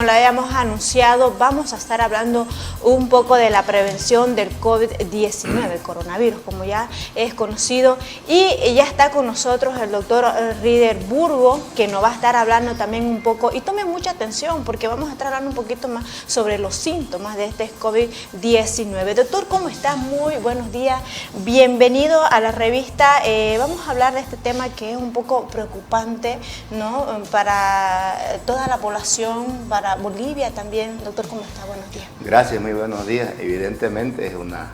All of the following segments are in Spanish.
Lo habíamos anunciado, vamos a estar hablando un poco de la prevención del COVID-19, coronavirus, como ya es conocido, y ya está con nosotros el doctor Rider Burgo, que nos va a estar hablando también un poco, y tome mucha atención porque vamos a estar hablando un poquito más sobre los síntomas de este COVID-19. Doctor, ¿cómo está? Muy buenos días, bienvenido a la revista. Vamos a hablar de este tema que es un poco preocupante, ¿no?, para toda la población, para Bolivia también. Doctor, ¿cómo está? Buenos días. Gracias, muy buenos días. Evidentemente es una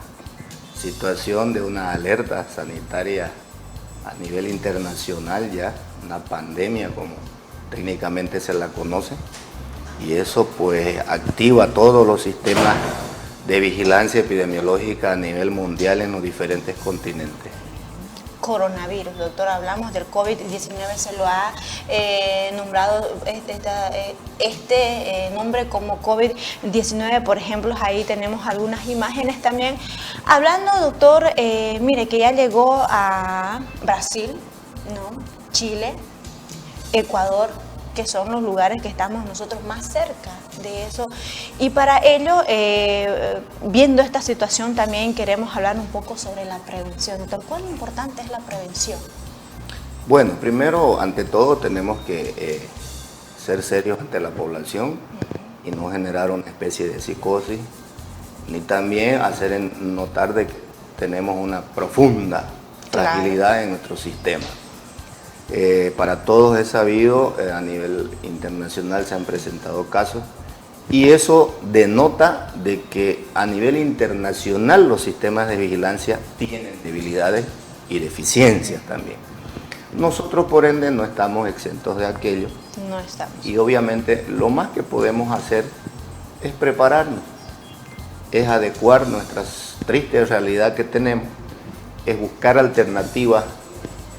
situación de una alerta sanitaria a nivel internacional ya, una pandemia como técnicamente se la conoce, y eso pues activa todos los sistemas de vigilancia epidemiológica a nivel mundial en los diferentes continentes. Coronavirus, doctor, hablamos del COVID-19, se lo ha nombrado este nombre como COVID-19, por ejemplo, ahí tenemos algunas imágenes también. Hablando, doctor, mire que ya llegó a Brasil, ¿no?, Chile, Ecuador, que son los lugares que estamos nosotros más cerca de eso. Y para ello, viendo esta situación, también queremos hablar un poco sobre la prevención. Doctor, ¿cuán importante es la prevención? Bueno, primero, ante todo, tenemos que ser serios ante la población y no generar una especie de psicosis, ni también hacer notar de que tenemos una profunda fragilidad en nuestro sistema. Para todos es sabido, a nivel internacional se han presentado casos, y eso denota de que a nivel internacional los sistemas de vigilancia tienen debilidades y deficiencias también. Nosotros, por ende, no estamos exentos de aquello. No estamos. Y obviamente lo más que podemos hacer es prepararnos, es adecuar nuestra triste realidad que tenemos, es buscar alternativas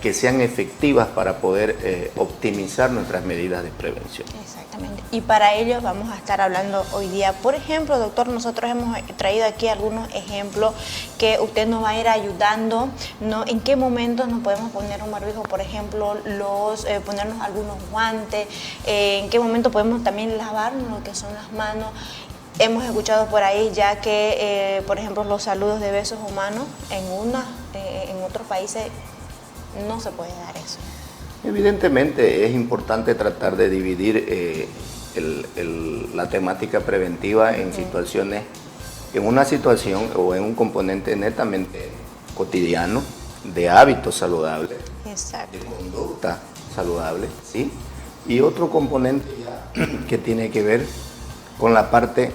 que sean efectivas para poder optimizar nuestras medidas de prevención. Exactamente. Y para ello vamos a estar hablando hoy día. Por ejemplo, doctor, nosotros hemos traído aquí algunos ejemplos que usted nos va a ir ayudando, ¿no? ¿En qué momentos nos podemos poner un barbijo? Por ejemplo, ponernos algunos guantes. ¿En qué momento podemos también lavarnos lo que son las manos? Hemos escuchado por ahí ya que, por ejemplo, los saludos de besos humanos en otros países no se puede dar eso. Evidentemente es importante tratar de dividir la temática preventiva en situaciones, en una situación o en un componente netamente cotidiano, de hábitos saludables, exacto, de conducta saludable, ¿sí? Y otro componente ya que tiene que ver con la parte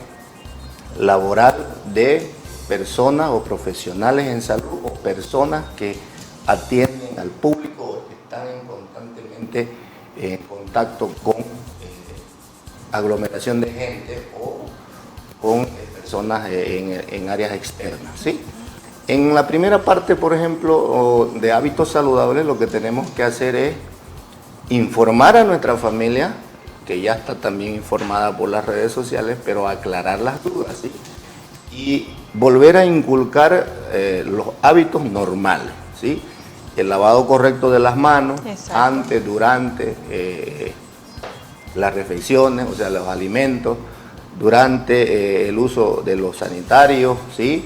laboral de personas o profesionales en salud o personas que atienden al público o que están constantemente en contacto con aglomeración de gente o con personas en áreas externas, ¿sí? En la primera parte, por ejemplo, de hábitos saludables, lo que tenemos que hacer es informar a nuestra familia, que ya está también informada por las redes sociales, pero aclarar las dudas, ¿sí? Y volver a inculcar los hábitos normales, ¿sí? El lavado correcto de las manos, exacto, antes, durante las refeiciones, o sea, los alimentos, durante el uso de los sanitarios, ¿sí?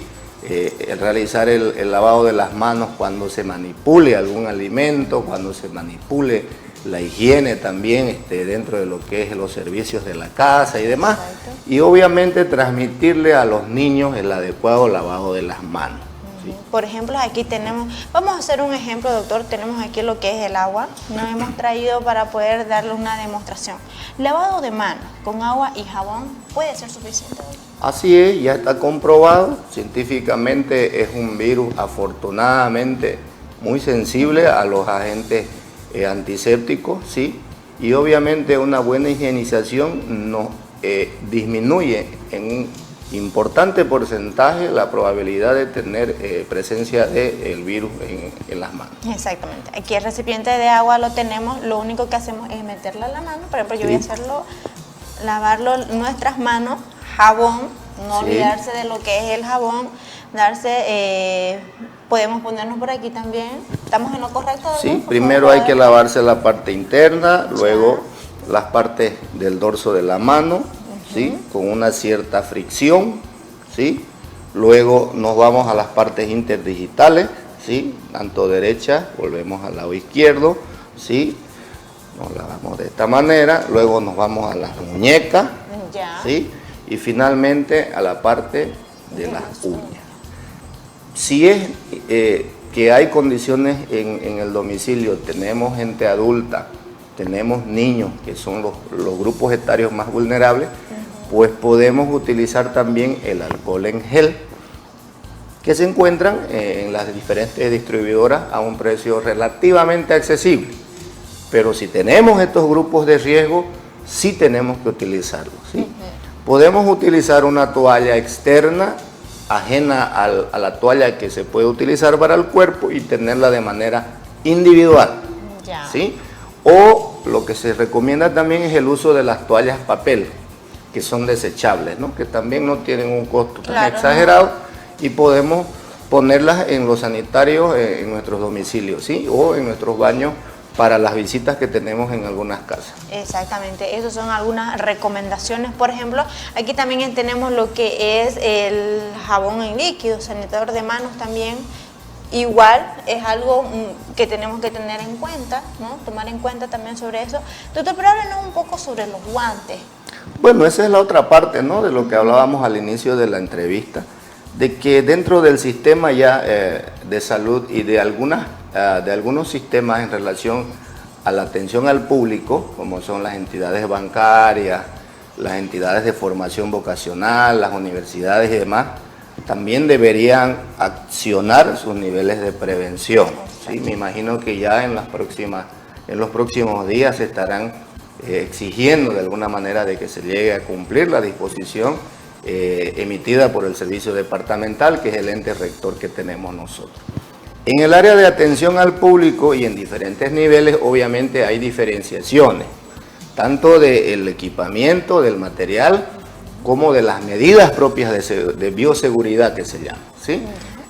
El realizar el lavado de las manos cuando se manipule algún alimento, cuando se manipule la higiene también dentro de lo que es los servicios de la casa y demás. Exacto. Y obviamente transmitirle a los niños el adecuado lavado de las manos. ¿Sí? Por ejemplo, aquí tenemos, vamos a hacer un ejemplo, doctor, tenemos aquí lo que es el agua, nos hemos traído para poder darle una demostración. Lavado de manos con agua y jabón, ¿puede ser suficiente, doctor? Así es, ya está comprobado, científicamente es un virus afortunadamente muy sensible a los agentes antisépticos, ¿sí? Y obviamente una buena higienización nos disminuye en un importante porcentaje la probabilidad de tener presencia del virus en las manos. Exactamente. Aquí el recipiente de agua lo tenemos, lo único que hacemos es meterla a la mano. Por ejemplo, yo voy a hacerlo, lavarlo nuestras manos, jabón, no olvidarse de lo que es el jabón, podemos ponernos por aquí también. ¿Estamos en lo correcto? Sí, primero hay que lavarse la parte interna, luego las partes del dorso de la mano, ¿sí? Con una cierta fricción, ¿sí? Luego nos vamos a las partes interdigitales, ¿sí? Tanto derecha, volvemos al lado izquierdo, ¿sí? Nos lavamos de esta manera, luego nos vamos a las muñecas, ¿sí? Y finalmente a la parte de las uñas. Si es que hay condiciones en el domicilio, tenemos gente adulta, tenemos niños, que son los grupos etarios más vulnerables, pues podemos utilizar también el alcohol en gel, que se encuentran en las diferentes distribuidoras a un precio relativamente accesible. Pero si tenemos estos grupos de riesgo, sí tenemos que utilizarlos, ¿sí? Podemos utilizar una toalla externa, ajena a la toalla que se puede utilizar para el cuerpo, y tenerla de manera individual, ¿sí? O lo que se recomienda también es el uso de las toallas papel, que son desechables, ¿no? Que también no tienen un costo tan exagerado, y podemos ponerlas en los sanitarios en nuestros domicilios, ¿sí? O en nuestros baños para las visitas que tenemos en algunas casas. Exactamente, esas son algunas recomendaciones. Por ejemplo, aquí también tenemos lo que es el jabón en líquido, sanitizador de manos también. Igual es algo que tenemos que tener en cuenta, ¿no? Tomar en cuenta también sobre eso. Doctor, pero háblenos un poco sobre los guantes. Bueno, esa es la otra parte, ¿no? De lo que hablábamos al inicio de la entrevista, de que dentro del sistema ya de salud y de algunos sistemas en relación a la atención al público, como son las entidades bancarias, las entidades de formación vocacional, las universidades y demás, también deberían accionar sus niveles de prevención, ¿sí? Me imagino que ya en los próximos días se estarán exigiendo de alguna manera de que se llegue a cumplir la disposición emitida por el servicio departamental, que es el ente rector que tenemos nosotros. En el área de atención al público y en diferentes niveles, obviamente hay diferenciaciones, tanto del equipamiento, del material, como de las medidas propias de bioseguridad que se llama, ¿sí?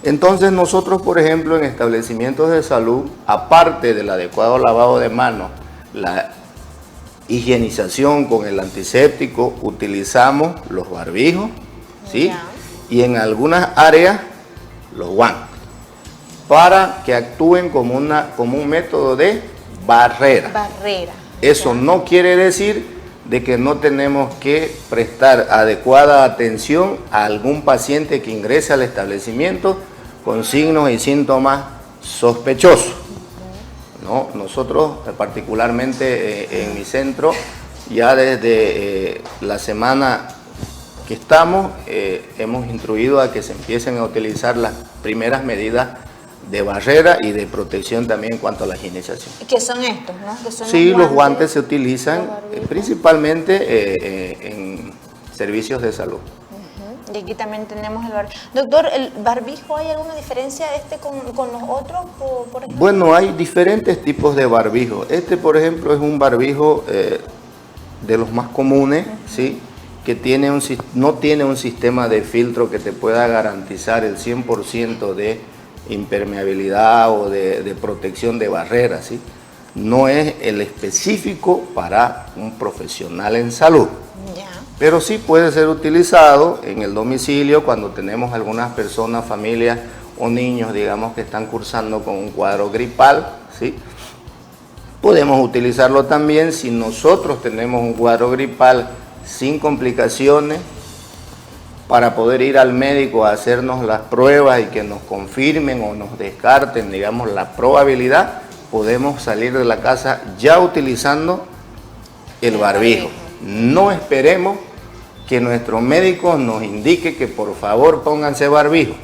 Entonces nosotros, por ejemplo, en establecimientos de salud, aparte del adecuado lavado de manos, la higienización con el antiséptico, utilizamos los barbijos, ¿sí? Y en algunas áreas los guantes, para que actúen como un método de barrera. Eso no quiere decir de que no tenemos que prestar adecuada atención a algún paciente que ingrese al establecimiento con signos y síntomas sospechosos, ¿no? Nosotros, particularmente en mi centro, ya desde la semana que estamos, hemos instruido a que se empiecen a utilizar las primeras medidas de barrera y de protección también en cuanto a la higienización. ¿Qué son estos, no? ¿Qué son sí, los guantes se utilizan principalmente en servicios de salud. Y aquí también tenemos el barbijo. Doctor, ¿el barbijo hay alguna diferencia con los otros, por ejemplo? Bueno, hay diferentes tipos de barbijo. Este, por ejemplo, es un barbijo de los más comunes, ¿sí? Que no tiene un sistema de filtro que te pueda garantizar el 100% de impermeabilidad o de protección de barreras, ¿sí? No es el específico para un profesional en salud. Pero sí puede ser utilizado en el domicilio cuando tenemos algunas personas, familias o niños, digamos, que están cursando con un cuadro gripal, ¿sí? Podemos utilizarlo también si nosotros tenemos un cuadro gripal sin complicaciones, para poder ir al médico a hacernos las pruebas y que nos confirmen o nos descarten, digamos, la probabilidad, podemos salir de la casa ya utilizando el barbijo. No esperemos que nuestro médico nos indique que por favor pónganse barbijo.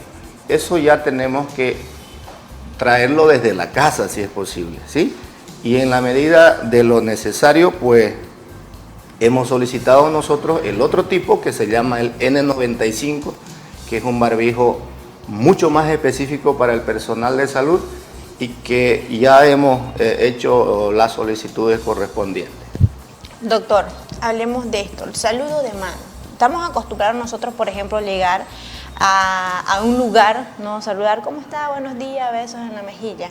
Eso ya tenemos que traerlo desde la casa si es posible, ¿sí? Y en la medida de lo necesario, pues hemos solicitado nosotros el otro tipo que se llama el N95, que es un barbijo mucho más específico para el personal de salud y que ya hemos hecho las solicitudes correspondientes. Doctor, hablemos de esto, el saludo de mano. Estamos acostumbrados nosotros, por ejemplo, a llegar a un lugar, ¿no? Saludar, ¿cómo está? Buenos días, besos en la mejilla.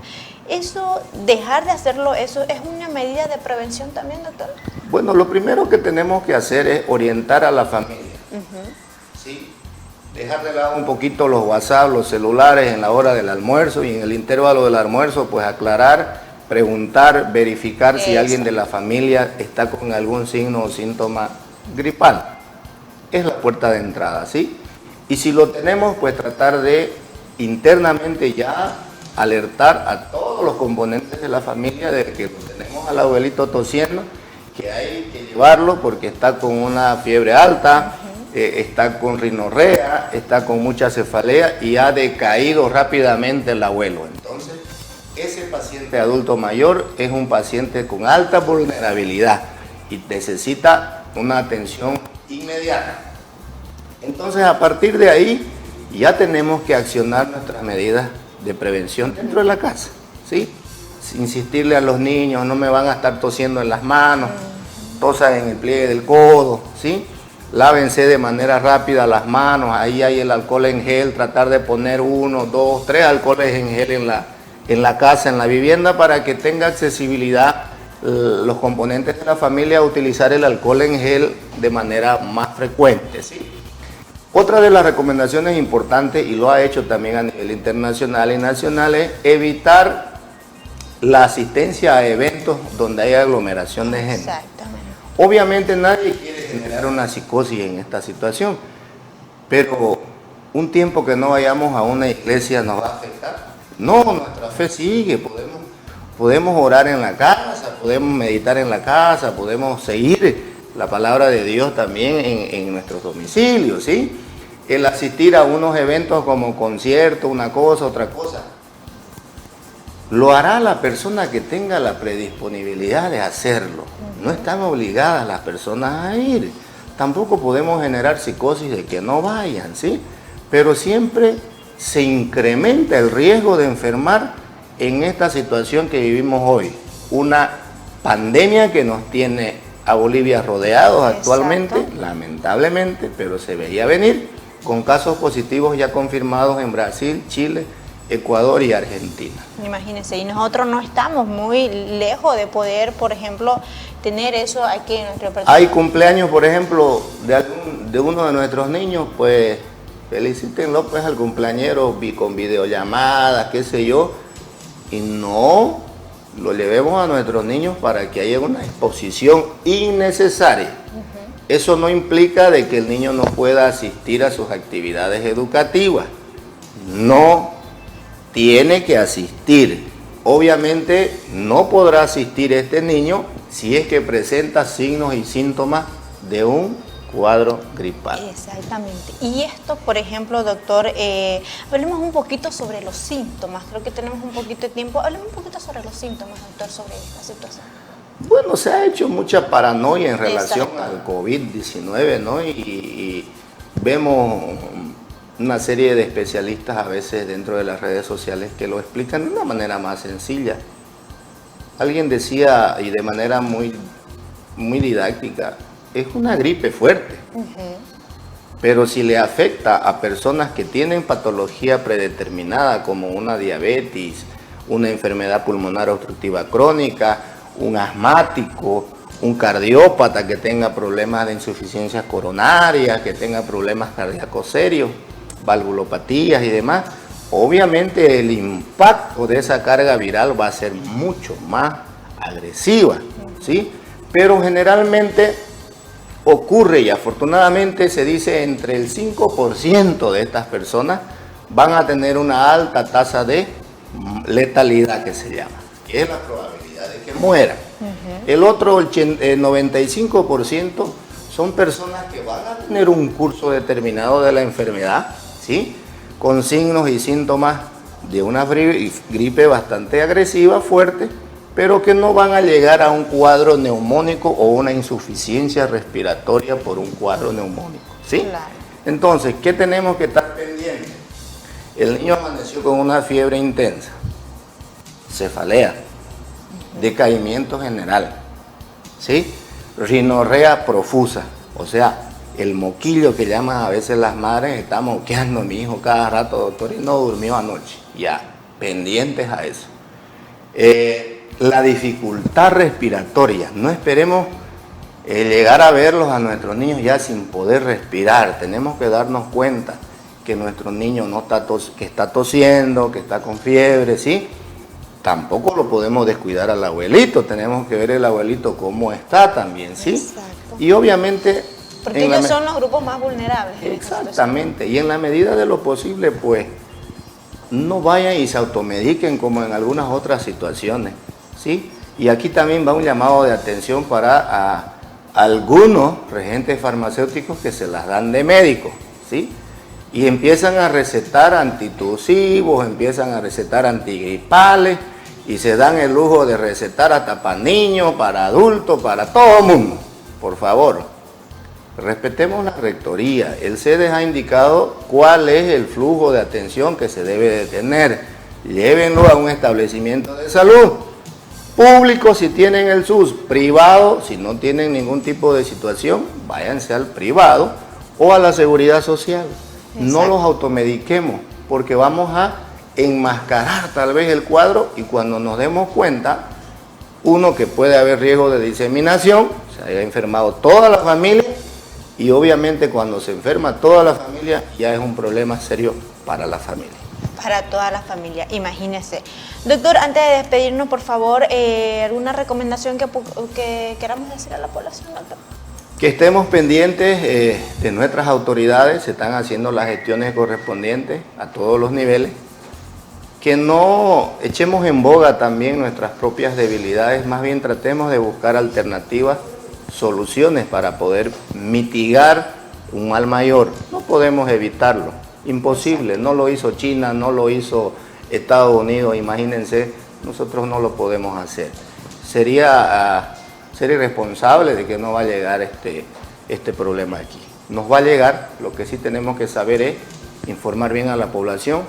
Eso, dejar de hacerlo, ¿eso es una medida de prevención también, doctor? Bueno, lo primero que tenemos que hacer es orientar a la familia. ¿Sí? Dejar de lado un poquito los WhatsApp, los celulares en la hora del almuerzo y en el intervalo del almuerzo, pues aclarar, preguntar, verificar si alguien de la familia está con algún signo o síntoma gripal. Es la puerta de entrada, ¿sí? Y si lo tenemos, pues tratar de internamente ya alertar a todos los componentes de la familia de que tenemos al abuelito tosiendo, que hay que llevarlo porque está con una fiebre alta, está con rinorrea, está con mucha cefalea y ha decaído rápidamente el abuelo. Entonces, ese paciente adulto mayor es un paciente con alta vulnerabilidad y necesita una atención inmediata. Entonces, a partir de ahí, ya tenemos que accionar nuestras medidas de prevención dentro de la casa, ¿sí? Insistirle a los niños, no me van a estar tosiendo en las manos, tosan en el pliegue del codo, ¿sí? Lávense de manera rápida las manos, ahí hay el alcohol en gel, tratar de poner 1, 2, 3 alcoholes en gel en la casa, en la vivienda, para que tenga accesibilidad los componentes de la familia a utilizar el alcohol en gel de manera más frecuente, ¿sí? Otra de las recomendaciones importantes, y lo ha hecho también a nivel internacional y nacional, es evitar la asistencia a eventos donde hay aglomeración de gente. Exactamente. Obviamente nadie quiere generar una psicosis en esta situación, pero un tiempo que no vayamos a una iglesia nos va a afectar. No, nuestra fe sigue, podemos orar en la casa, podemos meditar en la casa, podemos seguir la palabra de Dios también en nuestros domicilios, ¿sí? El asistir a unos eventos como conciertos, una cosa, otra cosa, lo hará la persona que tenga la predisponibilidad de hacerlo. No están obligadas las personas a ir. Tampoco podemos generar psicosis de que no vayan, ¿sí? Pero siempre se incrementa el riesgo de enfermar en esta situación que vivimos hoy. Una pandemia que nos tiene a Bolivia rodeados actualmente, lamentablemente, pero se veía venir, con casos positivos ya confirmados en Brasil, Chile, Ecuador y Argentina. Imagínense, y nosotros no estamos muy lejos de poder, por ejemplo, tener eso aquí en nuestro país. Hay cumpleaños, por ejemplo, de uno de nuestros niños, pues felicítenlo pues al cumpleañero con videollamadas, qué sé yo, y no lo llevemos a nuestros niños para que haya una exposición innecesaria. Eso no implica de que el niño no pueda asistir a sus actividades educativas. No tiene que asistir. Obviamente no podrá asistir este niño si es que presenta signos y síntomas de un cuadro gripal. Exactamente. Y esto, por ejemplo, doctor, hablemos un poquito sobre los síntomas. Creo que tenemos un poquito de tiempo. Hablemos un poquito sobre los síntomas, doctor, sobre esta situación. Bueno, se ha hecho mucha paranoia en relación al COVID-19, ¿no? Y vemos una serie de especialistas a veces dentro de las redes sociales que lo explican de una manera más sencilla. Alguien decía, y de manera muy didáctica, es una gripe fuerte. Pero si le afecta a personas que tienen patología predeterminada como una diabetes, una enfermedad pulmonar obstructiva crónica, un asmático, un cardiópata que tenga problemas de insuficiencia coronaria, que tenga problemas cardíacos serios, valvulopatías y demás, obviamente el impacto de esa carga viral va a ser mucho más agresiva, ¿sí? Pero generalmente ocurre, y afortunadamente se dice, entre el 5% de estas personas van a tener una alta tasa de letalidad, que se llama, que es la probabilidad de que mueran. El otro, el 95%, son personas que van a tener un curso determinado de la enfermedad, ¿sí? Con signos y síntomas de una gripe bastante agresiva, fuerte, pero que no van a llegar a un cuadro neumónico o una insuficiencia respiratoria por un cuadro neumónico, ¿sí? Claro. Entonces, ¿qué tenemos que estar pendientes? El niño amaneció con una fiebre intensa, cefalea, decaimiento general, ¿sí? Rinorrea profusa, o sea, el moquillo que llaman a veces las madres, está moqueando mi hijo cada rato, doctor, y no durmió anoche. Ya, pendientes a eso. La dificultad respiratoria, no esperemos llegar a verlos a nuestros niños ya sin poder respirar. Tenemos que darnos cuenta que nuestro niño no está que está tosiendo, que está con fiebre, ¿sí? Tampoco lo podemos descuidar al abuelito, tenemos que ver el abuelito cómo está también, ¿sí? Exacto. Y obviamente... Porque ellos son los grupos más vulnerables. Exactamente, y en la medida de lo posible, pues, no vayan y se automediquen como en algunas otras situaciones, ¿sí? Y aquí también va un llamado de atención para algunos regentes farmacéuticos que se las dan de médicos, ¿sí? Y empiezan a recetar antitusivos, empiezan a recetar antigripales y se dan el lujo de recetar hasta para niños, para adultos, para todo el mundo. Por favor, respetemos la rectoría. El CEDES ha indicado cuál es el flujo de atención que se debe de tener. Llévenlo a un establecimiento de salud. Público si tienen el SUS, privado si no tienen ningún tipo de situación, váyanse al privado o a la seguridad social. Exacto. No los automediquemos porque vamos a enmascarar tal vez el cuadro y cuando nos demos cuenta, uno, que puede haber riesgo de diseminación, se haya enfermado toda la familia y obviamente cuando se enferma toda la familia ya es un problema serio para la familia. Para toda la familia, imagínese. Doctor, antes de despedirnos, por favor, ¿alguna recomendación que queramos decir a la población, doctor? Que estemos pendientes de nuestras autoridades, se están haciendo las gestiones correspondientes a todos los niveles, que no echemos en boga también nuestras propias debilidades, más bien tratemos de buscar alternativas, soluciones para poder mitigar un mal mayor. No podemos evitarlo. Imposible, no lo hizo China, no lo hizo Estados Unidos, imagínense, nosotros no lo podemos hacer. Sería ser irresponsable de que no va a llegar este problema aquí. Nos va a llegar, lo que sí tenemos que saber es informar bien a la población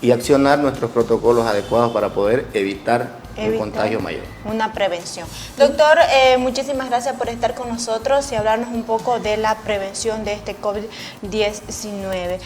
y accionar nuestros protocolos adecuados para poder evitar un contagio mayor. Una prevención. Doctor, muchísimas gracias por estar con nosotros y hablarnos un poco de la prevención de este COVID-19.